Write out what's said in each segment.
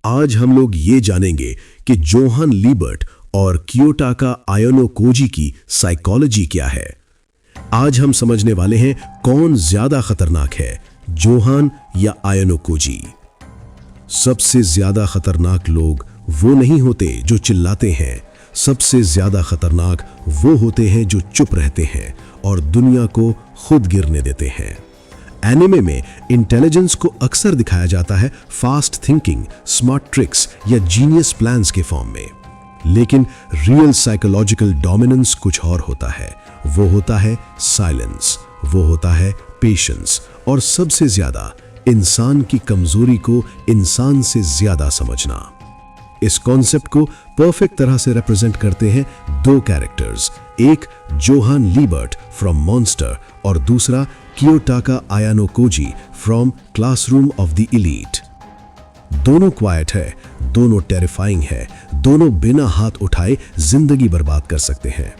आज हम लोग ये जानेंगे कि जोहान लीबर्ट और कियोटाका आयानोकोजी की साइकोलॉजी क्या है। आज हम समझने वाले हैं कौन ज्यादा खतरनाक है, जोहान या आयानोकोजी। सबसे ज्यादा खतरनाक लोग वो नहीं होते जो चिल्लाते हैं, सबसे ज्यादा खतरनाक वो होते हैं जो चुप रहते हैं और दुनिया को खुद गिरने देते हैं। एनिमे में इंटेलिजेंस को अक्सर दिखाया जाता है फास्ट थिंकिंग, स्मार्ट ट्रिक्स या जीनियस प्लान्स के फॉर्म में, लेकिन रियल साइकोलॉजिकल डोमिनेंस कुछ और होता है। वो होता है साइलेंस, वो होता है पेशेंस और सबसे ज्यादा इंसान की कमजोरी को इंसान से ज्यादा समझना। इस कॉन्सेप्ट को परफेक्ट तरह से रिप्रेजेंट करते हैं दो कैरेक्टर्स, एक जोहान लीबर्ट फ्रॉम मॉन्स्टर और दूसरा Kiyotaka Ayanokoji from classroom of the elite. दोनों क्वाइट है, दोनों टेरिफाइंग है, दोनों बिना हाथ उठाए जिंदगी बर्बाद कर सकते हैं।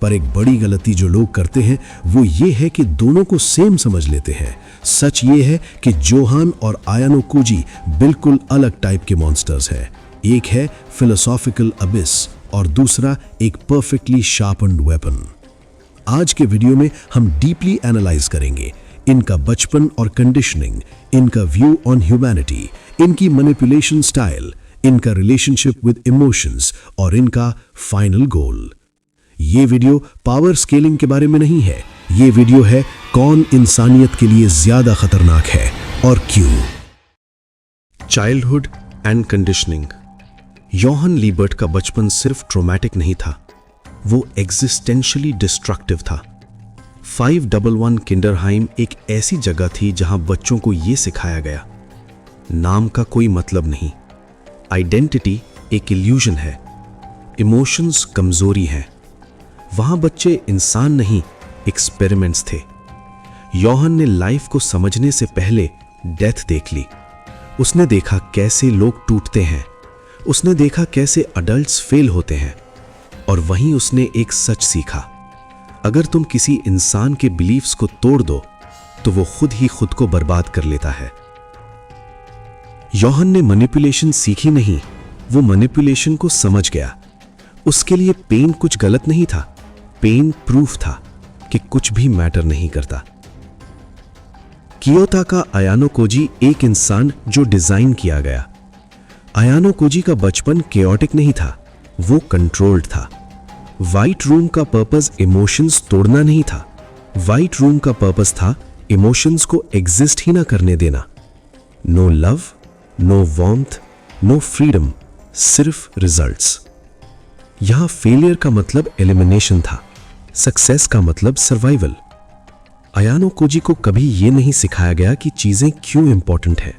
पर एक बड़ी गलती जो लोग करते हैं वो ये है कि दोनों को सेम समझ लेते हैं। सच ये है कि जोहान और आयानोकोजी बिल्कुल अलग टाइप के मॉन्स्टर्स हैं। एक है फिलोसॉफिकल अबिस और दूसरा एक परफेक्टली शार्पन्ड वेपन। आज के वीडियो में हम डीपली एनालाइज करेंगे इनका बचपन और कंडीशनिंग, इनका व्यू ऑन ह्यूमैनिटी, इनकी मैनिपुलेशन स्टाइल, इनका रिलेशनशिप विद इमोशंस और इनका फाइनल गोल। ये वीडियो पावर स्केलिंग के बारे में नहीं है, ये वीडियो है कौन इंसानियत के लिए ज्यादा खतरनाक है और क्यों। Childhood and conditioning. जोहान लीबर्ट का बचपन सिर्फ ट्रॉमेटिक नहीं था, वो एग्जिस्टेंशियली डिस्ट्रक्टिव था। 511 किंडरहाइम एक ऐसी जगह थी जहां बच्चों को यह सिखाया गया, नाम का कोई मतलब नहीं, आइडेंटिटी एक इल्यूजन है, इमोशंस कमजोरी है। वहां बच्चे इंसान नहीं, एक्सपेरिमेंट्स थे। जोहान ने लाइफ को समझने से पहले डेथ देख ली। उसने देखा कैसे लोग टूटते हैं, उसने देखा कैसे अडल्ट्स फेल होते हैं, और वहीं उसने एक सच सीखा, अगर तुम किसी इंसान के बिलीफ्स को तोड़ दो तो वो खुद ही खुद को बर्बाद कर लेता है। जोहान ने मैनिपुलेशन सीखी नहीं, वो मैनिपुलेशन को समझ गया। उसके लिए पेन कुछ गलत नहीं था, पेन प्रूफ था कि कुछ भी मैटर नहीं करता। कियोटाका आयानोकोजी एक इंसान जो डिजाइन किया गया। आयानोकोजी का बचपन केओटिक नहीं था, वो कंट्रोल्ड था। व्हाइट रूम का पर्पस इमोशंस तोड़ना नहीं था, व्हाइट रूम का पर्पस था इमोशंस को एग्जिस्ट ही ना करने देना। No love, no warmth, no freedom, सिर्फ रिजल्ट्स। यहां फेलियर का मतलब एलिमिनेशन था, सक्सेस का मतलब सर्वाइवल। आयानोकोजी को कभी यह नहीं सिखाया गया कि चीजें क्यों इंपॉर्टेंट है,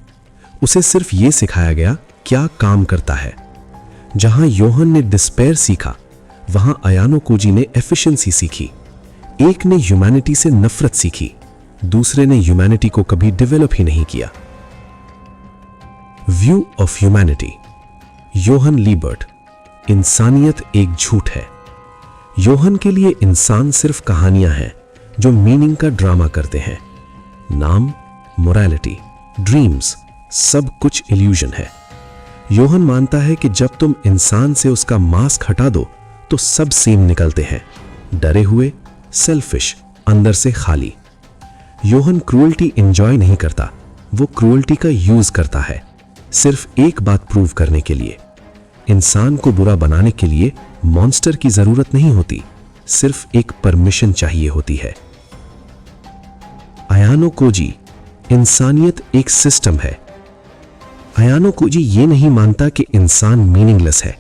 उसे सिर्फ यह सिखाया गया क्या काम करता है। जहां जोहान ने डिस्पेयर सीखा, वहां आयानोकोजी ने एफिशिएंसी सीखी। एक ने ह्यूमैनिटी से नफरत सीखी, दूसरे ने ह्यूमैनिटी को कभी डेवलप ही नहीं किया। View of humanity. जोहान लीबर्ट, इंसानियत एक झूठ है। जोहान के लिए इंसान सिर्फ कहानियां हैं जो मीनिंग का ड्रामा करते हैं। नाम, मोरालिटी, ड्रीम्स, सब कुछ इल्यूजन है। जोहान मानता है कि जब तुम इंसान से उसका मास्क हटा दो तो सब सेम निकलते हैं, डरे हुए, सेल्फिश, अंदर से खाली। जोहान क्रूएल्टी एंजॉय नहीं करता, वो क्रूएल्टी का यूज करता है सिर्फ एक बात प्रूव करने के लिए। इंसान को बुरा बनाने के लिए मॉन्स्टर की जरूरत नहीं होती, सिर्फ एक परमिशन चाहिए होती है। आयानोकोजी, इंसानियत एक सिस्टम है। आयानोकोजी ये नहीं मानता कि इंसान मीनिंगलेस है,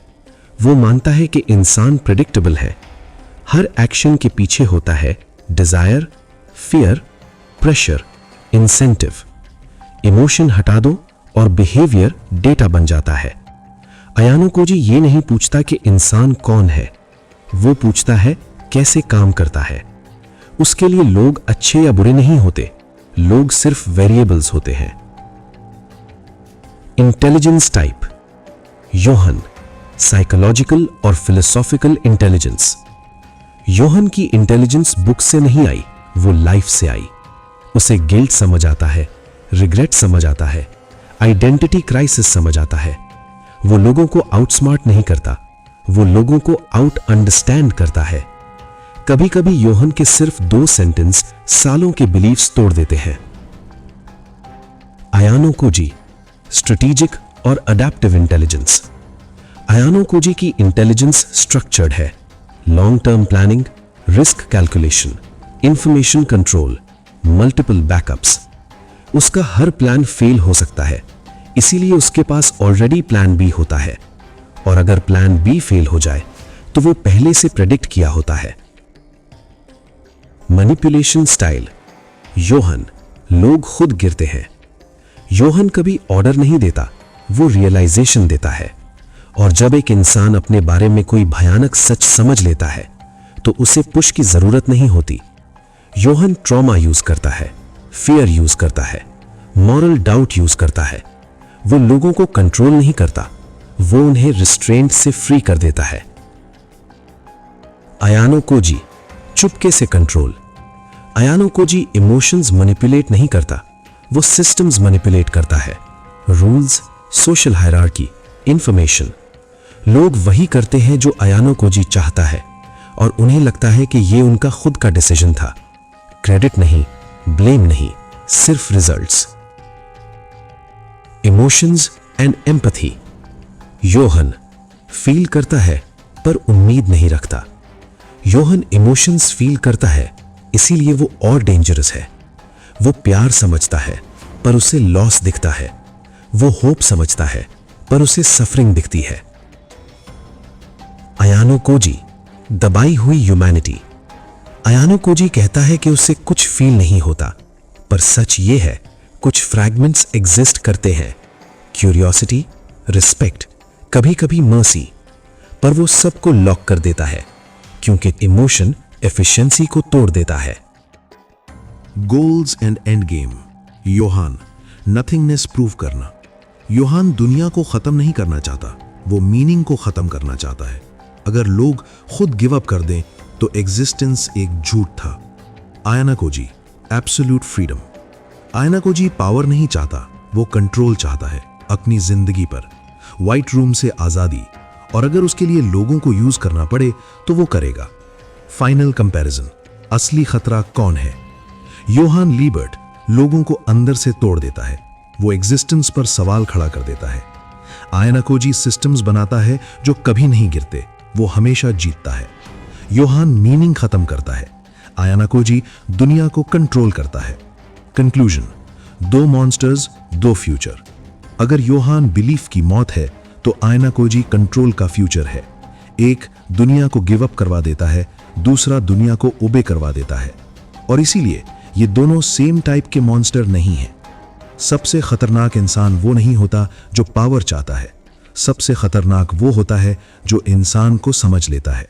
वो मानता है कि इंसान प्रेडिक्टेबल है। हर एक्शन के पीछे होता है desire, fear, pressure, incentive. Emotion हटा दो और बिहेवियर डेटा बन जाता है। आयानोकोजी ये नहीं पूछता कि इंसान कौन है, वो पूछता है कैसे काम करता है। उसके लिए लोग अच्छे या बुरे नहीं होते, लोग सिर्फ वेरिएबल्स होते हैं। Intelligence type. जोहान, साइकोलॉजिकल और फिलोसॉफिकल इंटेलिजेंस। जोहान की इंटेलिजेंस बुक से नहीं आई, वो लाइफ से आई। उसे गिल्ट समझ आता है, रिग्रेट समझ आता है, आइडेंटिटी क्राइसिस समझ आता है, वो लोगों को आउटस्मार्ट नहीं करता, वो लोगों को आउट अंडरस्टैंड करता है। कभी कभी योहन के सिर्फ 2 सेंटेंस सालों के बिलीफ्स तोड़ देते हैं। आयानो कोजी, स्ट्रेटेजिक और अडेप्टिव इंटेलिजेंस। आयानो कोजी की इंटेलिजेंस स्ट्रक्चर्ड है, long term planning, risk calculation, information control, multiple backups. उसका हर प्लान फेल हो सकता है, इसीलिए उसके पास ऑलरेडी प्लान बी होता है, और अगर प्लान बी फेल हो जाए तो वो पहले से प्रेडिक्ट किया होता है। Manipulation style. योहन, लोग खुद गिरते हैं। योहन कभी ऑर्डर नहीं देता, वो रियलाइजेशन देता है। और जब एक इंसान अपने बारे में कोई भयानक सच समझ लेता है तो उसे पुश की जरूरत नहीं होती। योहन ट्रॉमा यूज करता है, फियर यूज करता है, मॉरल डाउट यूज करता है। वो लोगों को कंट्रोल नहीं करता, वो उन्हें रिस्ट्रेंट से फ्री कर देता है। आयानो कोजी, चुपके से कंट्रोल। आयानो कोजी इमोशंस मैनिपुलेट नहीं करता, वो सिस्टम्स मैनिपुलेट करता है। Rules, social hierarchy, information. लोग वही करते हैं जो आयानो कोजी चाहता है और उन्हें लगता है कि ये उनका खुद का डिसीजन था। क्रेडिट नहीं, ब्लेम नहीं, सिर्फ results. Emotions and empathy. Yohan feel करता है पर उम्मीद नहीं रखता। योहन इमोशंस फील करता है, इसीलिए वो और डेंजरस है। वो प्यार समझता है पर उसे लॉस दिखता है। वो होप समझता है पर उसे सफरिंग दिखती है। आयानो कोजी, दबाई हुई ह्यूमैनिटी। आयानो कोजी कहता है कि उसे कुछ फील नहीं होता, पर सच ये है कुछ फ्रैगमेंट्स एग्जिस्ट करते हैं। क्यूरियोसिटी, रिस्पेक्ट, कभी कभी मर्सी। पर वो सबको लॉक कर देता है क्योंकि इमोशन एफिशिएंसी को तोड़ देता है। Goals and end game. Yohan, nothingness prove करना। योहान दुनिया को खत्म नहीं करना चाहता, वो मीनिंग को खत्म करना चाहता है। अगर लोग खुद गिव अप कर दें तो एग्जिस्टेंस एक झूठ था। आयानो Cozi, absolute freedom. आयानो Cozi power नहीं चाहता, वो कंट्रोल चाहता है अपनी जिंदगी पर। व्हाइट रूम से आजादी, और अगर उसके लिए लोगों को यूज करना पड़े तो वो करेगा। फाइनल कंपैरिजन, असली खतरा कौन है? योहान लीबर्ट लोगों को अंदर से तोड़ देता है, वो एग्जिस्टेंस पर सवाल खड़ा कर देता है। आयानो कोजी सिस्टम्स बनाता है जो कभी नहीं गिरते, वो हमेशा जीतता है। योहान मीनिंग खत्म करता है, आयानो कोजी दुनिया को कंट्रोल करता है। Conclusion, 2 monsters, 2 future. अगर योहान बिलीफ की मौत है तो आयानो कोजी कंट्रोल का फ्यूचर है। एक दुनिया को गिव अप करवा देता है, दूसरा दुनिया को ओबे करवा देता है। और इसीलिए ये दोनों सेम टाइप के मॉन्स्टर नहीं हैं। सबसे खतरनाक इंसान वो नहीं होता जो पावर चाहता है, सबसे खतरनाक वो होता है जो इंसान को समझ लेता है।